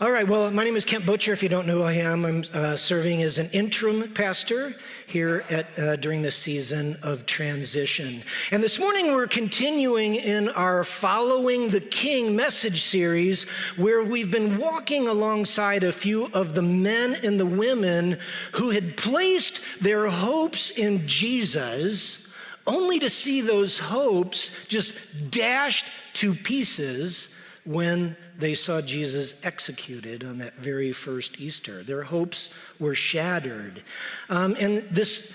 All right, well, my name is Kent Butcher. If you don't know who I am, I'm serving as an interim pastor here during this season of transition. And this morning we're continuing in our Following the King message series, where we've been walking alongside a few of the men and the women who had placed their hopes in Jesus, only to see those hopes just dashed to pieces when they saw Jesus executed on that very first Easter. Their hopes were shattered. And this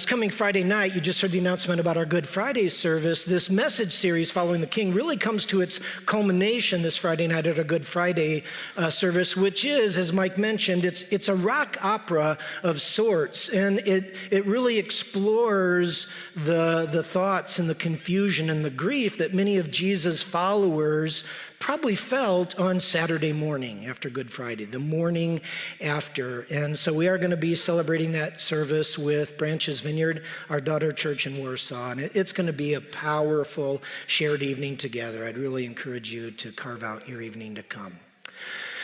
coming Friday night, you just heard the announcement about our Good Friday service. This message series, Following the King, really comes to its culmination this Friday night at our Good Friday service, which is, as Mike mentioned, it's a rock opera of sorts. And it really explores the thoughts and the confusion and the grief that many of Jesus' followers probably felt on Saturday morning after Good Friday, the morning after. And so we are going to be celebrating that service with Branches Vineyard, our daughter church in Warsaw. And it's going to be a powerful shared evening together. I'd really encourage you to carve out your evening to come.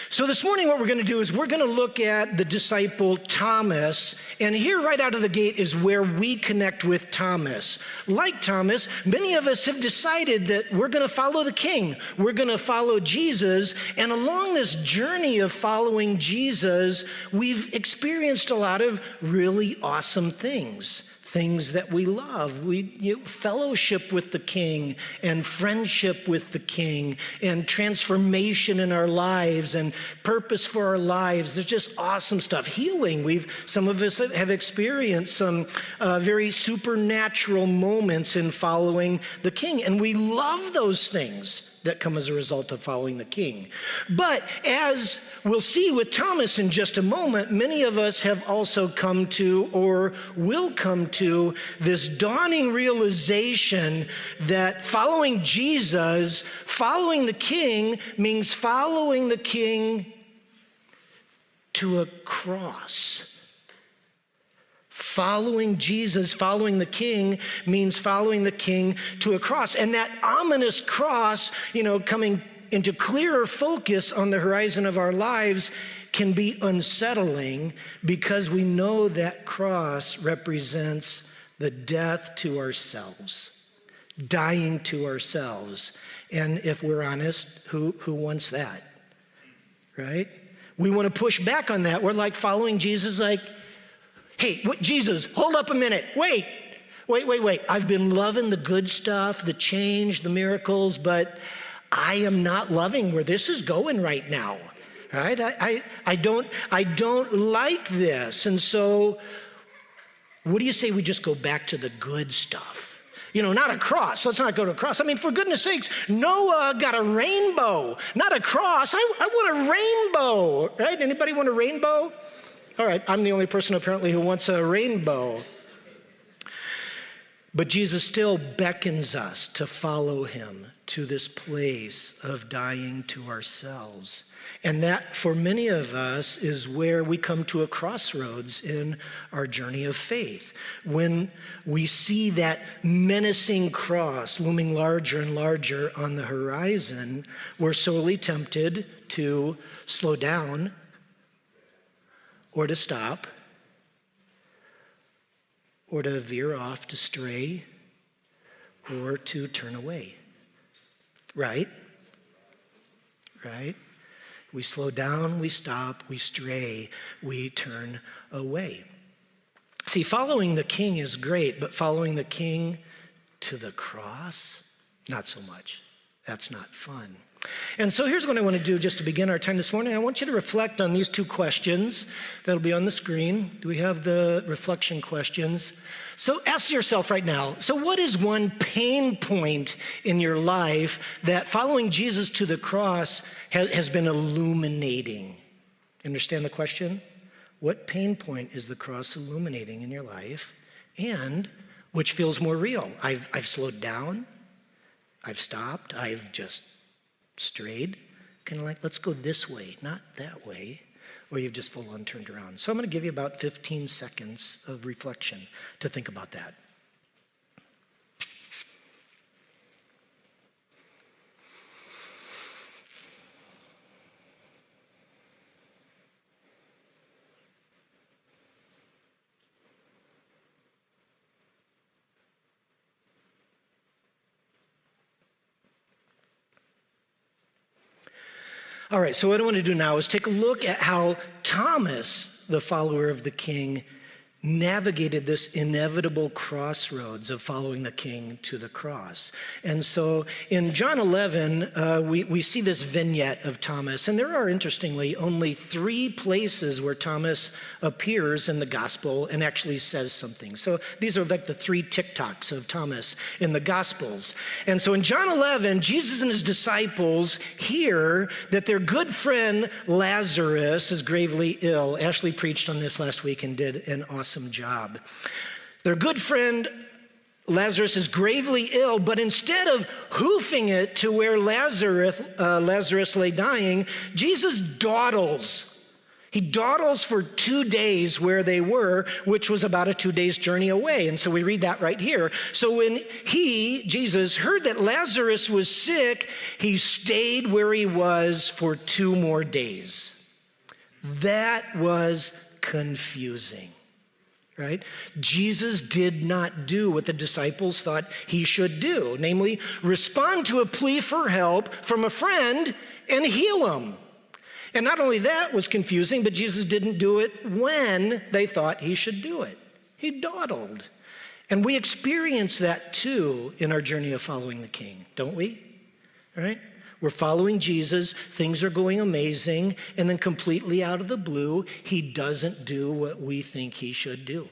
So this morning what we're going to do is we're going to look at the disciple Thomas, and here right out of the gate is where we connect with Thomas. Like Thomas, many of us have decided that we're going to follow the King. We're going to follow Jesus, and along this journey of following Jesus, we've experienced a lot of really awesome things that we love. Fellowship with the King and friendship with the King and transformation in our lives and purpose for our lives. There's just awesome stuff. Healing. Some of us have experienced some very supernatural moments in following the King, and we love those things that come as a result of following the King. But as we'll see with Thomas in just a moment, many of us have also come to or will come to this dawning realization that following Jesus, following the King, means following the King to a cross. Following Jesus, following the King, means following the King to a cross. And that ominous cross, coming into clearer focus on the horizon of our lives can be unsettling, because we know that cross represents the death to ourselves, dying to ourselves. And if we're honest, who wants that, right? We want to push back on that. We're like following Jesus, like, hey, Jesus, hold up a minute. Wait. I've been loving the good stuff, the change, the miracles, but I am not loving where this is going right now. Right? I don't like this. And so what do you say we just go back to the good stuff? Not a cross. Let's not go to a cross. I mean, for goodness sakes, Noah got a rainbow, not a cross. I want a rainbow, right? Anybody want a rainbow? All right, I'm the only person apparently who wants a rainbow. But Jesus still beckons us to follow him to this place of dying to ourselves. And that, for many of us, is where we come to a crossroads in our journey of faith. When we see that menacing cross looming larger and larger on the horizon, we're sorely tempted to slow down, or to stop, or to veer off, to stray, or to turn away. Right? We slow down, we stop, we stray, we turn away. See, following the King is great, but following the King to the cross, not so much. That's not fun. And so here's what I want to do just to begin our time this morning. I want you to reflect on these two questions that'll be on the screen. Do we have the reflection questions? So ask yourself right now, so what is one pain point in your life that following Jesus to the cross has been illuminating? Understand the question? What pain point is the cross illuminating in your life? And which feels more real? I've slowed down, I've stopped, I've just strayed, kind of like, let's go this way, not that way, or you've just full on turned around. So I'm going to give you about 15 seconds of reflection to think about that. All right, so what I want to do now is take a look at how Thomas, the follower of the King, navigated this inevitable crossroads of following the King to the cross. And so in John 11, we see this vignette of Thomas. And there are, interestingly, only 3 places where Thomas appears in the gospel and actually says something. So these are like the 3 TikToks of Thomas in the gospels. And so in John 11, Jesus and his disciples hear that their good friend Lazarus is gravely ill. Ashley preached on this last week and did an awesome job. Their good friend Lazarus is gravely ill, but instead of hoofing it to where Lazarus lay dying, Jesus dawdles. He dawdles for 2 days where they were, which was about a 2 days journey away. And so we read that right here. So when Jesus, heard that Lazarus was sick, he stayed where he was for 2 more days. That was confusing. Right? Jesus did not do what the disciples thought he should do, namely respond to a plea for help from a friend and heal him. And not only that was confusing, but Jesus didn't do it when they thought he should do it. He dawdled. And we experience that too in our journey of following the King, don't we? Right? We're following Jesus, things are going amazing, and then completely out of the blue, he doesn't do what we think he should do.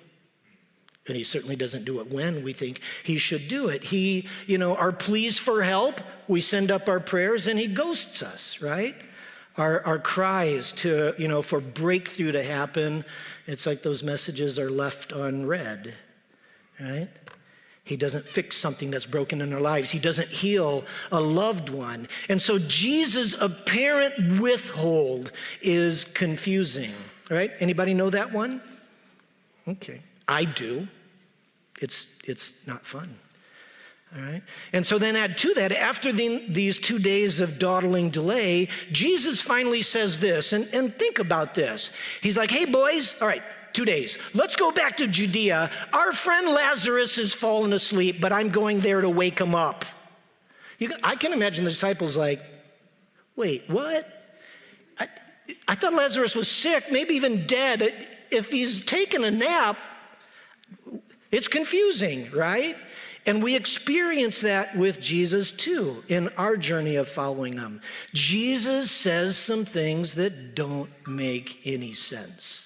And he certainly doesn't do it when we think he should do it. Our pleas for help, we send up our prayers and he ghosts us, right? Our cries for breakthrough to happen, it's like those messages are left unread, right? He doesn't fix something that's broken in our lives. He doesn't heal a loved one. And so Jesus' apparent withhold is confusing, right? Anybody know that one? Okay, I do. It's not fun, all right? And so then add to that, after these 2 days of dawdling delay, Jesus finally says this, and think about this. He's like, hey boys, all right, 2 days. Let's go back to Judea. Our friend Lazarus has fallen asleep, but I'm going there to wake him up. I can imagine the disciples like, wait, what? I thought Lazarus was sick, maybe even dead. If he's taken a nap, it's confusing, right? And we experience that with Jesus too in our journey of following him. Jesus says some things that don't make any sense.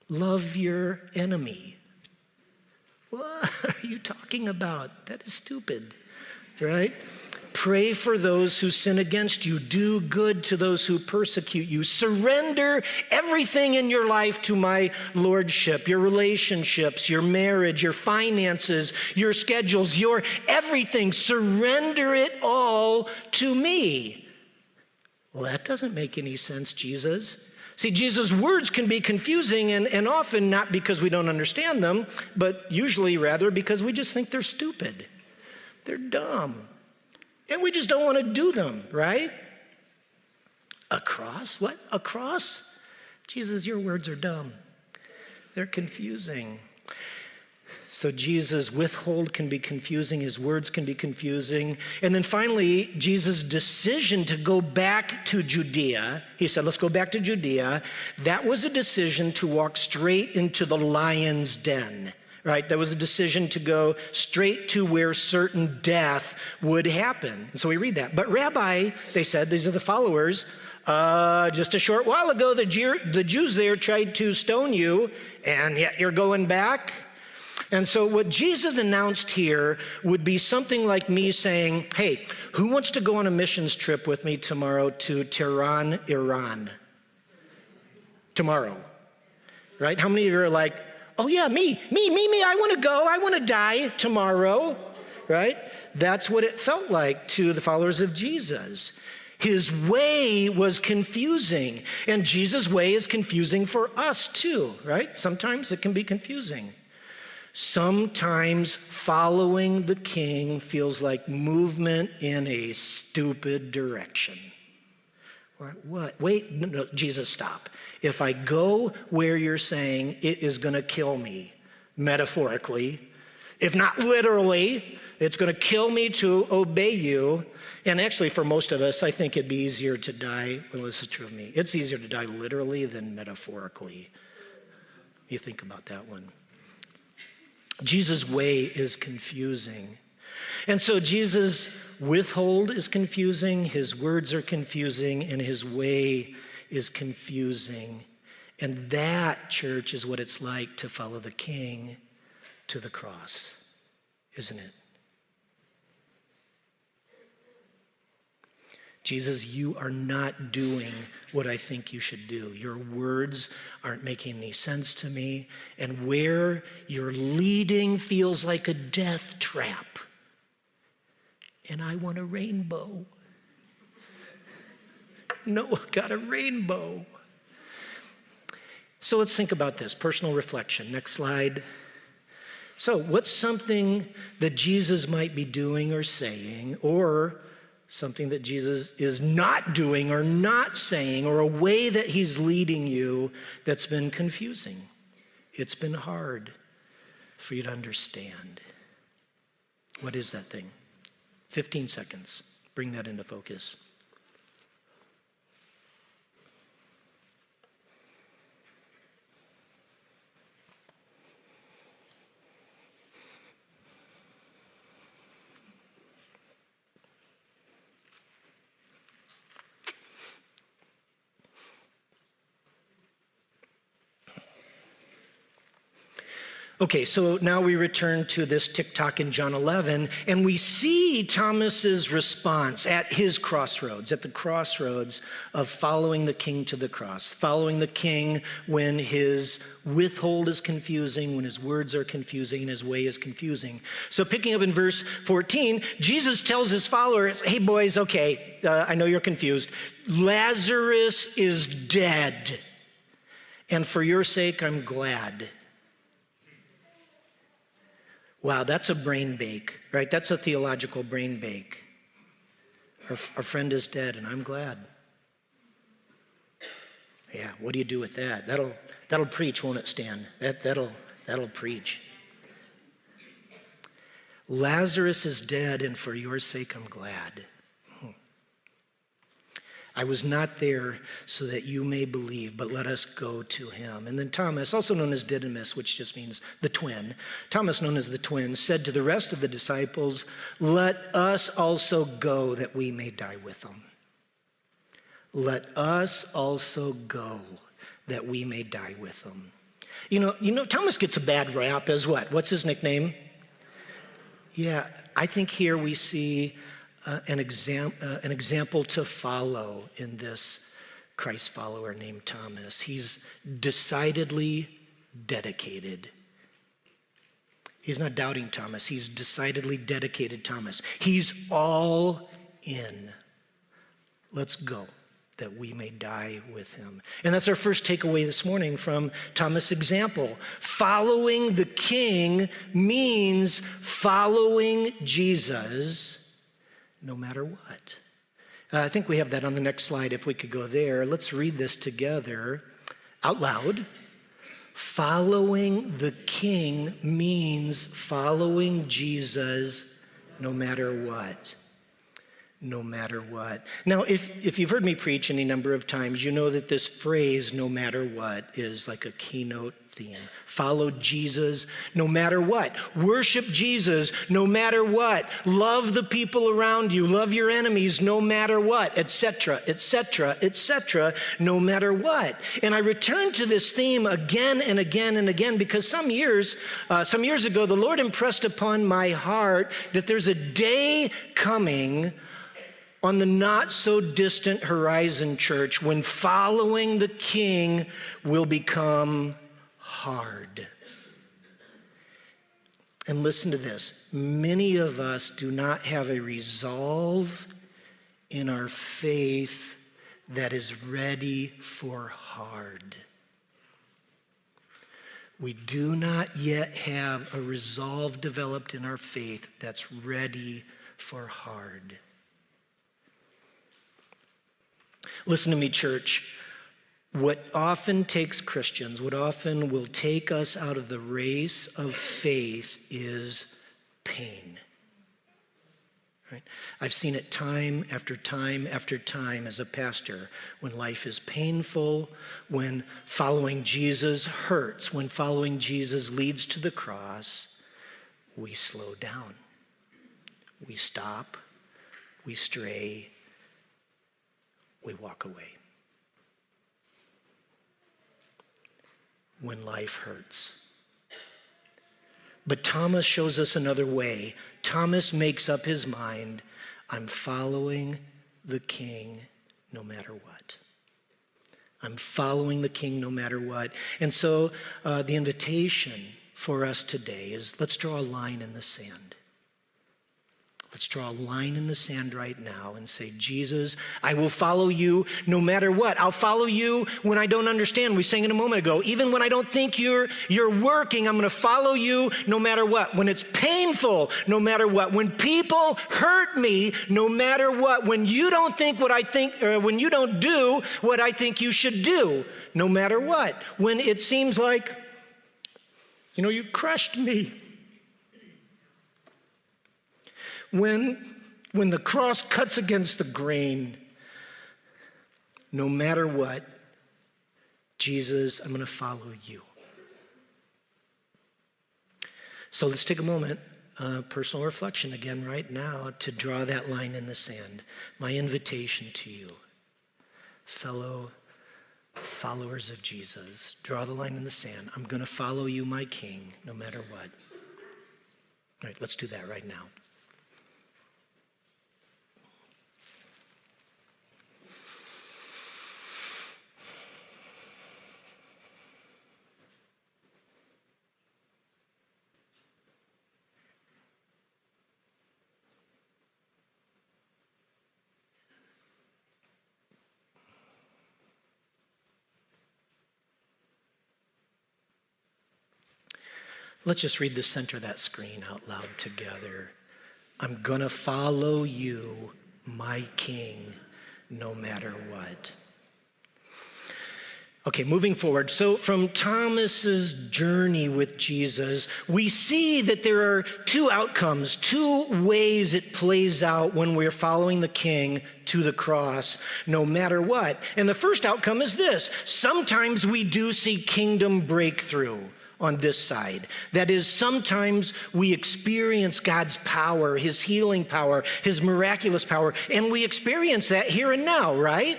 Love your enemy. What are you talking about? That is stupid, right? Pray for those who sin against you. Do good to those who persecute you. Surrender everything in your life to my lordship, your relationships, your marriage, your finances, your schedules, your everything. Surrender it all to me. Well, that doesn't make any sense, Jesus. See, Jesus' words can be confusing and often not because we don't understand them, but usually rather because we just think they're stupid. They're dumb. And we just don't want to do them, right? A cross? What? A cross? Jesus, your words are dumb. They're confusing. So Jesus' withhold can be confusing. His words can be confusing. And then finally, Jesus' decision to go back to Judea. He said, let's go back to Judea. That was a decision to walk straight into the lion's den. Right? That was a decision to go straight to where certain death would happen. And so we read that. But Rabbi, they said, these are the followers, just a short while ago, the Jews there tried to stone you, and yet you're going back. And so what Jesus announced here would be something like me saying, hey, who wants to go on a missions trip with me tomorrow to Tehran, Iran? Tomorrow, right? How many of you are like, oh yeah, me, I want to go, I want to die tomorrow, right? That's what it felt like to the followers of Jesus. His way was confusing, and Jesus' way is confusing for us too, right? Sometimes it can be confusing. Sometimes following the King feels like movement in a stupid direction. What? Wait, no, Jesus, stop. If I go where you're saying, it is going to kill me, metaphorically, If not literally, it's going to kill me to obey you. And actually, for most of us, I think it'd be easier to die. Well, this is true of me. It's easier to die literally than metaphorically. You think about that one. Jesus' way is confusing. And so Jesus' withhold is confusing, his words are confusing, and his way is confusing. And that, church, is what it's like to follow the King to the cross, isn't it? Jesus, you are not doing what I think you should do. Your words aren't making any sense to me. And where you're leading feels like a death trap. And I want a rainbow. Noah got a rainbow. So let's think about this. Personal reflection. Next slide. So what's something that Jesus might be doing or saying, or something that Jesus is not doing or not saying, or a way that he's leading you that's been confusing? It's been hard for you to understand. What is that thing? 15 seconds. Bring that into focus. Okay, so now we return to this TikTok in John 11, and we see Thomas's response at his crossroads, at the crossroads of following the King to the cross, following the King when his withhold is confusing, when his words are confusing, and his way is confusing. So picking up in verse 14, Jesus tells his followers, hey boys, okay, I know you're confused. Lazarus is dead, and for your sake, I'm glad. Wow, that's a brain bake, right? That's a theological brain bake. Our friend is dead, and I'm glad. Yeah, what do you do with that? That'll preach, won't it, Stan? That'll preach. Lazarus is dead, and for your sake, I'm glad. I was not there so that you may believe, but let us go to him. And then Thomas, also known as Didymus, which just means the twin, Thomas, known as the twin, said to the rest of the disciples, let us also go that we may die with him. Let us also go that we may die with him. You know, Thomas gets a bad rap as what? What's his nickname? Yeah, I think here we see an example to follow in this Christ follower named Thomas. He's decidedly dedicated. He's not doubting Thomas. He's decidedly dedicated Thomas. He's all in. Let's go that we may die with him. And that's our first takeaway this morning from Thomas' example. Following the King means following Jesus no matter what. I think we have that on the next slide if we could go there. Let's read this together out loud. Following the King means following Jesus no matter what. No matter what. Now, if you've heard me preach any number of times, you know that this phrase, no matter what, is like a keynote theme. Follow Jesus no matter what. Worship Jesus no matter what. Love the people around you. Love your enemies no matter what, etc., etc., etc., no matter what. And I return to this theme again and again and again because some years ago, the Lord impressed upon my heart that there's a day coming on the not so distant horizon, church, when following the King will become hard. And listen to this. Many of us do not have a resolve in our faith that is ready for hard. We do not yet have a resolve developed in our faith that's ready for hard. Listen to me, church. What often takes Christians, what often will take us out of the race of faith is pain. Right? I've seen it time after time after time as a pastor. When life is painful, when following Jesus hurts, when following Jesus leads to the cross, we slow down. We stop. We stray. We walk away. When life hurts. But Thomas shows us another way. Thomas makes up his mind, I'm following the King no matter what. I'm following the King no matter what. And so the invitation for us today is let's draw a line in the sand. Let's draw a line in the sand right now and say, Jesus, I will follow you no matter what. I'll follow you when I don't understand. We sang it a moment ago. Even when I don't think you're working, I'm going to follow you no matter what. When it's painful, no matter what. When people hurt me, no matter what. When you don't think what I think, or when you don't do what I think you should do, no matter what. When it seems like, you've crushed me. When the cross cuts against the grain, no matter what, Jesus, I'm going to follow you. So let's take a moment, personal reflection again right now, to draw that line in the sand. My invitation to you, fellow followers of Jesus, draw the line in the sand. I'm going to follow you, my King, no matter what. All right, let's do that right now. Let's just read the center of that screen out loud together. I'm going to follow you, my King, no matter what. Okay, moving forward. So from Thomas's journey with Jesus, we see that there are two outcomes, two ways it plays out when we're following the King to the cross, no matter what. And the first outcome is this. Sometimes we do see kingdom breakthrough on this side. That is, sometimes we experience God's power, his healing power, his miraculous power, and we experience that here and now, right?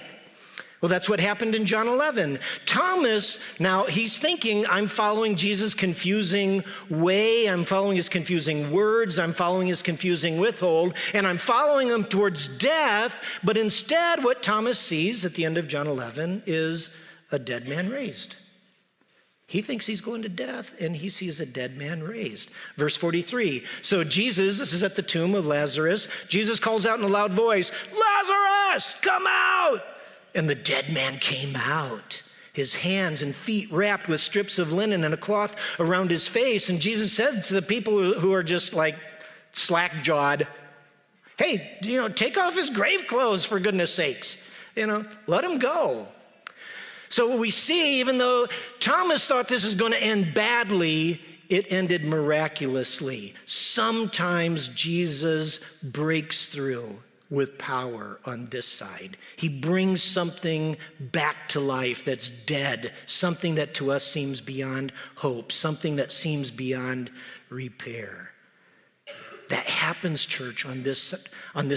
Well, that's what happened in John 11. Thomas, now he's thinking, I'm following Jesus' confusing way, I'm following his confusing words, I'm following his confusing withhold, and I'm following him towards death, but instead what Thomas sees at the end of John 11 is a dead man raised. He thinks he's going to death, and he sees a dead man raised. Verse 43, so Jesus, this is at the tomb of Lazarus, Jesus calls out in a loud voice, Lazarus, come out! And the dead man came out, his hands and feet wrapped with strips of linen and a cloth around his face. And Jesus said to the people who are just like slack-jawed, hey, take off his grave clothes for goodness sakes. Let him go. So what we see, even though Thomas thought this is going to end badly, it ended miraculously. Sometimes Jesus breaks through with power on this side. He brings something back to life that's dead, something that to us seems beyond hope, something that seems beyond repair. That happens, church, on this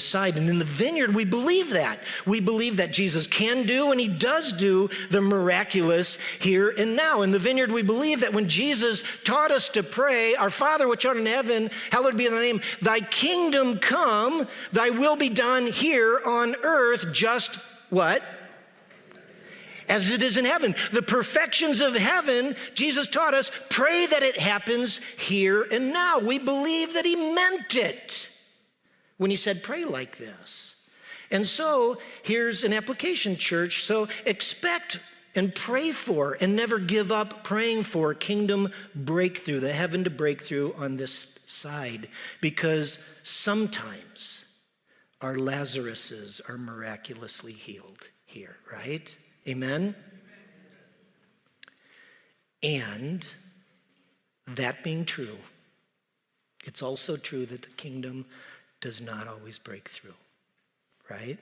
side. And in the Vineyard, we believe that. We believe that Jesus can do, and he does do the miraculous here and now. In the Vineyard, we believe that when Jesus taught us to pray, our Father which art in heaven, hallowed be thy name, thy kingdom come, thy will be done here on earth, just what? As it is in heaven. The perfections of heaven, Jesus taught us, pray that it happens here and now. We believe that he meant it when he said, pray like this. And so here's an application, church. So expect and pray for and never give up praying for kingdom breakthrough, the heaven to break through on this side. Because sometimes our Lazaruses are miraculously healed here, right? Amen? And that being true, it's also true that the kingdom does not always break through, right?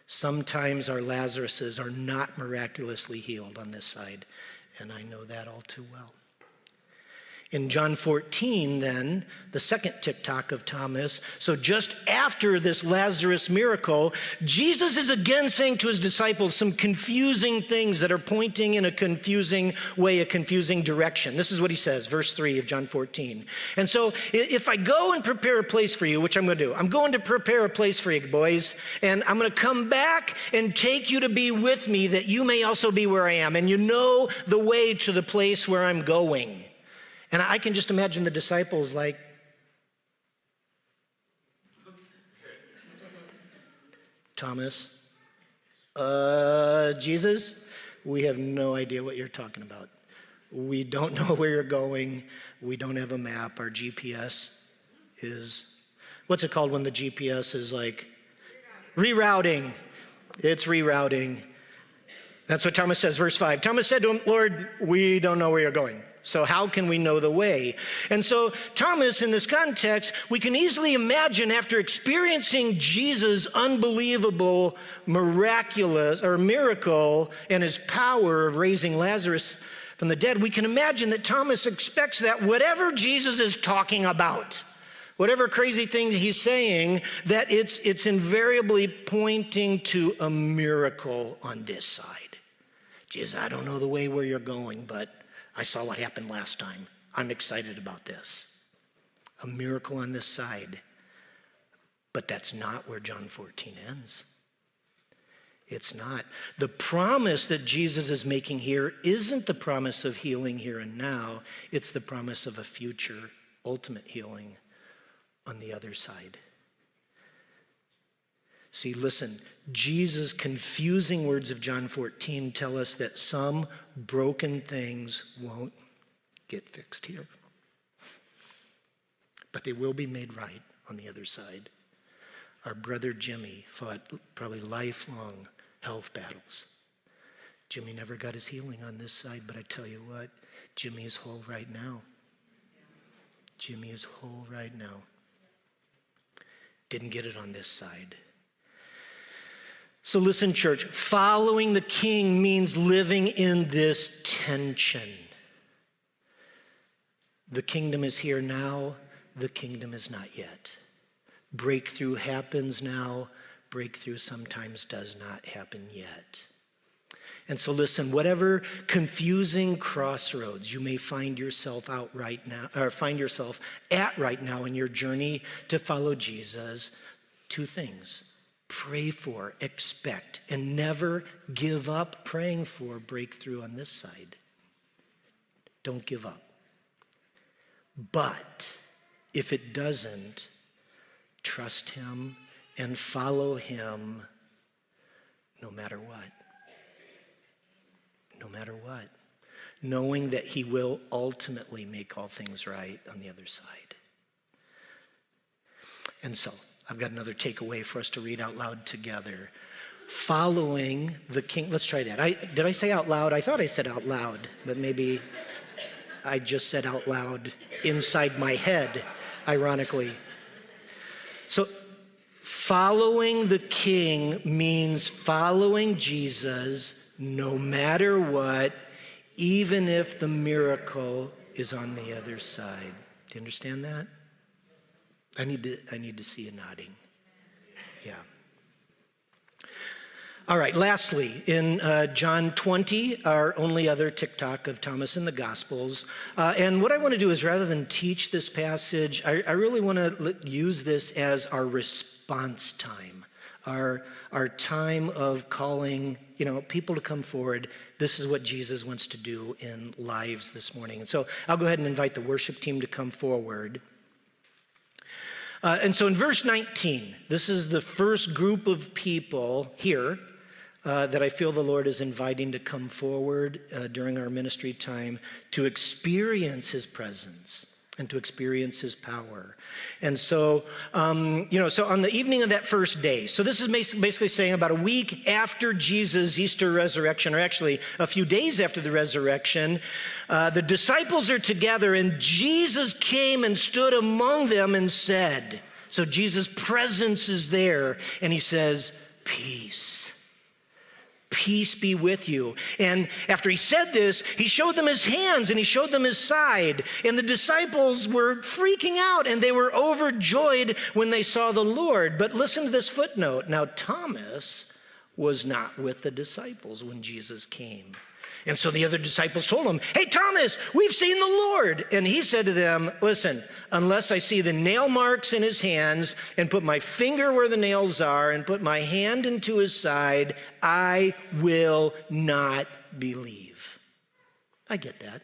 Sometimes our Lazaruses are not miraculously healed on this side, and I know that all too well. In John 14, then, the second TikTok of Thomas, so just after this Lazarus miracle, Jesus is again saying to his disciples some confusing things that are pointing in a confusing way, a confusing direction. This is what he says, verse 3 of John 14. And so if I go and prepare a place for you, which I'm going to do, I'm going to prepare a place for you, boys, and I'm going to come back and take you to be with me that you may also be where I am, and you know the way to the place where I'm going. And I can just imagine the disciples like, Thomas, Jesus, we have no idea what you're talking about. We don't know where you're going. We don't have a map. Our GPS is, what's it called when the GPS is like? Rerouting. It's rerouting. That's what Thomas says, verse 5. Thomas said to him, Lord, we don't know where you're going. So how can we know the way? And so Thomas, in this context, we can easily imagine after experiencing Jesus' unbelievable, miraculous, or miracle and his power of raising Lazarus from the dead, we can imagine that Thomas expects that whatever Jesus is talking about, whatever crazy thing he's saying, that it's invariably pointing to a miracle on this side. Jesus, I don't know the way where you're going, but I saw what happened last time. I'm excited about this. A miracle on this side. But that's not where John 14 ends. It's not. The promise that Jesus is making here isn't the promise of healing here and now. It's the promise of a future, ultimate healing on the other side. See, listen, Jesus' confusing words of John 14 tell us that some broken things won't get fixed here. But they will be made right on the other side. Our brother Jimmy fought probably lifelong health battles. Jimmy never got his healing on this side, but I tell you what, Jimmy is whole right now. Jimmy is whole right now. Didn't get it on this side. So listen, church, following the King means living in this tension. The kingdom is here now, the kingdom is not yet. Breakthrough happens now, breakthrough sometimes does not happen yet. And so listen, whatever confusing crossroads you may find yourself out right now, or find yourself at right now in your journey to follow Jesus, two things. Pray for, expect, and never give up praying for breakthrough on this side. Don't give up. But if it doesn't, trust him and follow him no matter what. No matter what. Knowing that he will ultimately make all things right on the other side. And so, I've got another takeaway for us to read out loud together. Following the King. Let's try that. Did I say out loud? I thought I said out loud, but maybe I just said out loud inside my head, ironically. So, following the King means following Jesus no matter what, even if the miracle is on the other side. Do you understand that? I need to see you nodding. Yeah. All right, lastly, in John 20, our only other TikTok of Thomas in the Gospels. And what I want to do is rather than teach this passage, I really want to use this as our response time, our time of calling, people to come forward. This is what Jesus wants to do in lives this morning. And so I'll go ahead and invite the worship team to come forward. And so in verse 19, this is the first group of people here that I feel the Lord is inviting to come forward during our ministry time to experience his presence. and to experience his power. And so, so on the evening of that first day, so this is basically saying about a week after Jesus' Easter resurrection, or actually a few days after the resurrection, the disciples are together, and Jesus came and stood among them and said, so Jesus' presence is there, and he says, peace. Peace be with you. And after he said this, he showed them his hands and he showed them his side. And the disciples were freaking out and they were overjoyed when they saw the Lord. But listen to this footnote. Now, Thomas was not with the disciples when Jesus came. And so the other disciples told him, hey, Thomas, we've seen the Lord. And he said to them, listen, unless I see the nail marks in his hands and put my finger where the nails are and put my hand into his side, I will not believe. I get that.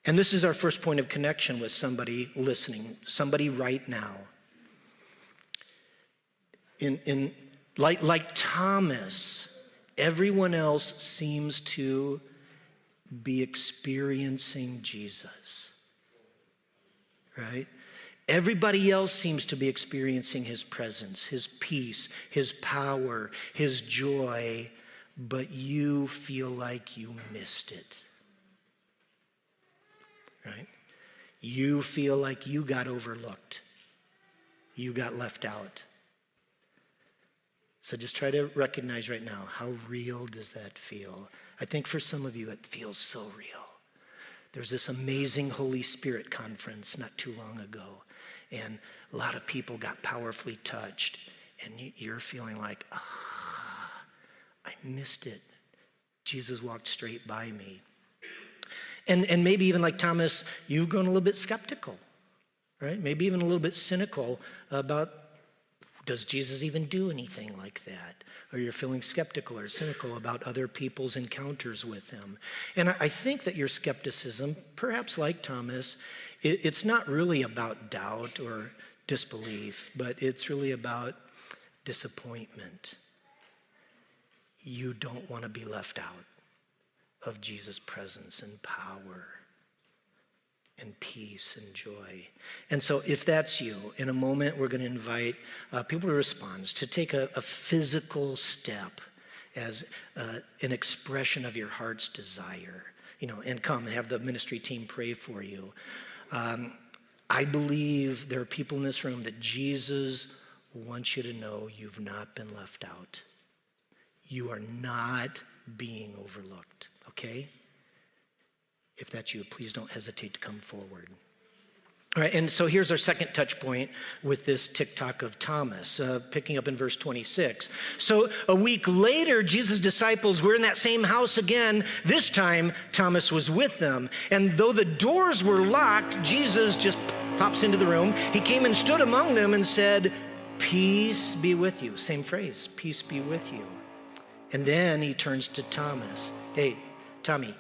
And this is our first point of connection with somebody listening, somebody right now. Like Thomas, everyone else seems to be experiencing Jesus, right? Everybody else seems to be experiencing his presence, his peace, his power, his joy, but you feel like you missed it, right? You feel like you got overlooked. You got left out. So just try to recognize right now, how real does that feel? I think for some of you, it feels so real. There was this amazing Holy Spirit conference not too long ago, and a lot of people got powerfully touched, and you're feeling like, I missed it. Jesus walked straight by me. And maybe even like Thomas, you've grown a little bit skeptical, right? Maybe even a little bit cynical about, does Jesus even do anything like that? Or you're feeling skeptical or cynical about other people's encounters with him. And I think that your skepticism, perhaps like Thomas, it's not really about doubt or disbelief, but it's really about disappointment. You don't want to be left out of Jesus' presence and power and peace and joy. And so if that's you, in a moment we're going to invite people to respond, to take a physical step as an expression of your heart's desire, and come and have the ministry team pray for you. I believe there are people in this room that Jesus wants you to know you've not been left out. You are not being overlooked, okay? If that's you, please don't hesitate to come forward. All right, and so here's our second touch point with this TikTok of Thomas, picking up in verse 26. So a week later, Jesus' disciples were in that same house again. This time, Thomas was with them. And though the doors were locked, Jesus just pops into the room. He came and stood among them and said, peace be with you. Same phrase, peace be with you. And then he turns to Thomas. Hey, Tommy,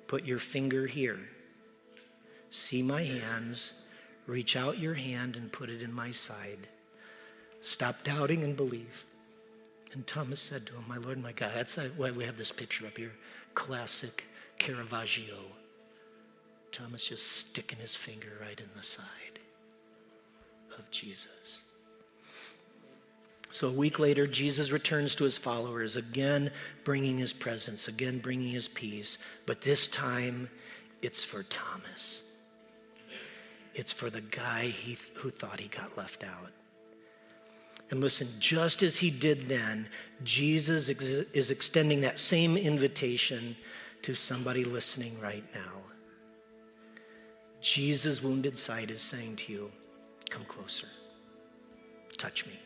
put your finger here. See my hands. Reach out your hand and put it in my side. Stop doubting and believe. And Thomas said to him, my Lord, my God. That's why we have this picture up here. Classic Caravaggio. Thomas just sticking his finger right in the side of Jesus. So a week later, Jesus returns to his followers, again bringing his presence, again bringing his peace. But this time, it's for Thomas. It's for the guy who thought he got left out. And listen, just as he did then, Jesus is extending that same invitation to somebody listening right now. Jesus' wounded side is saying to you, come closer. Touch me.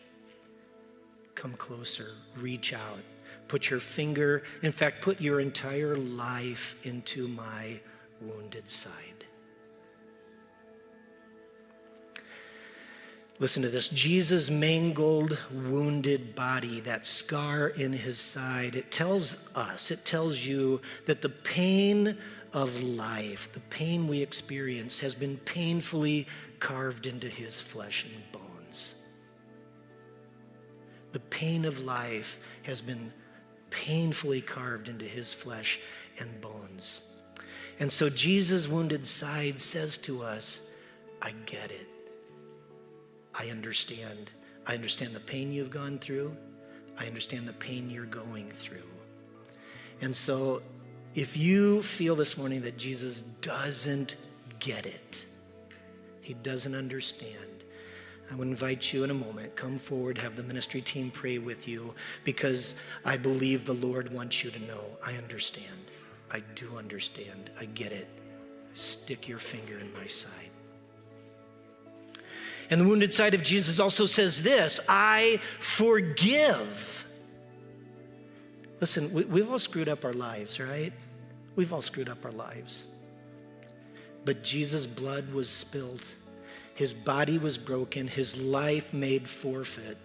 Come closer, reach out, put your finger, in fact, put your entire life into my wounded side. Listen to this. Jesus' mangled, wounded body, that scar in his side, it tells you that the pain of life, the pain we experience, has been painfully carved into his flesh and bones. The pain of life has been painfully carved into his flesh and bones. And so Jesus' wounded side says to us, I get it. I understand. I understand the pain you've gone through. I understand the pain you're going through. And so if you feel this morning that Jesus doesn't get it, he doesn't understand, I would invite you in a moment, come forward, have the ministry team pray with you, because I believe the Lord wants you to know, I understand. I do understand. I get it. Stick your finger in my side. And the wounded side of Jesus also says this, I forgive. Listen, we've all screwed up our lives, right? We've all screwed up our lives. But Jesus' blood was spilled. His body was broken. His life made forfeit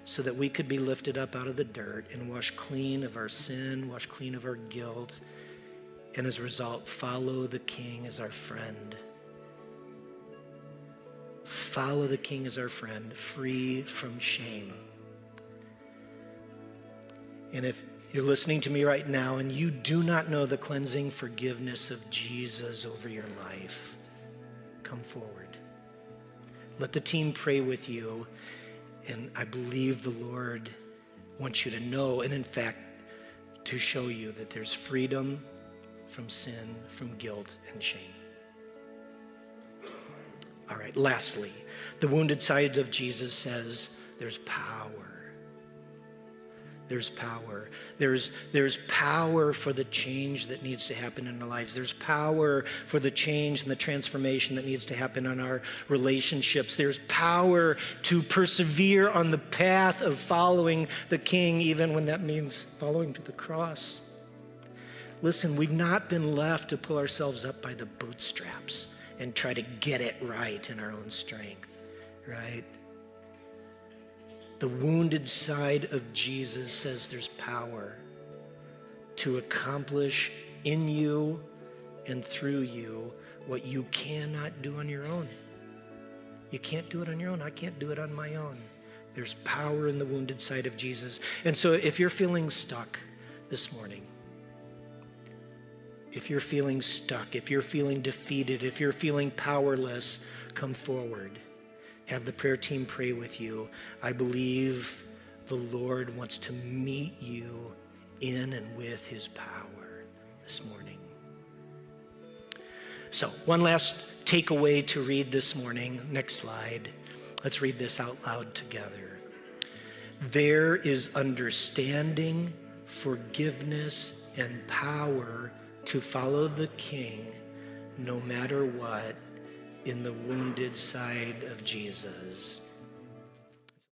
so that we could be lifted up out of the dirt and washed clean of our sin, washed clean of our guilt, and as a result, follow the King as our friend. Follow the King as our friend, free from shame. And if you're listening to me right now and you do not know the cleansing forgiveness of Jesus over your life, come forward. Let the team pray with you. And I believe the Lord wants you to know, and in fact, to show you that there's freedom from sin, from guilt, and shame. All right, lastly, the wounded side of Jesus says there's power. There's power. There's power for the change that needs to happen in our lives. There's power for the change and the transformation that needs to happen in our relationships. There's power to persevere on the path of following the King, even when that means following to the cross. Listen, we've not been left to pull ourselves up by the bootstraps and try to get it right in our own strength, right? The wounded side of Jesus says there's power to accomplish in you and through you what you cannot do on your own. You can't do it on your own. I can't do it on my own. There's power in the wounded side of Jesus. And so if you're feeling stuck this morning, if you're feeling stuck, if you're feeling defeated, if you're feeling powerless, come forward. Have the prayer team pray with you. I believe the Lord wants to meet you in and with his power this morning. So, one last takeaway to read this morning. Next slide. Let's read this out loud together. There is understanding, forgiveness, and power to follow the King no matter what in the wounded side of Jesus.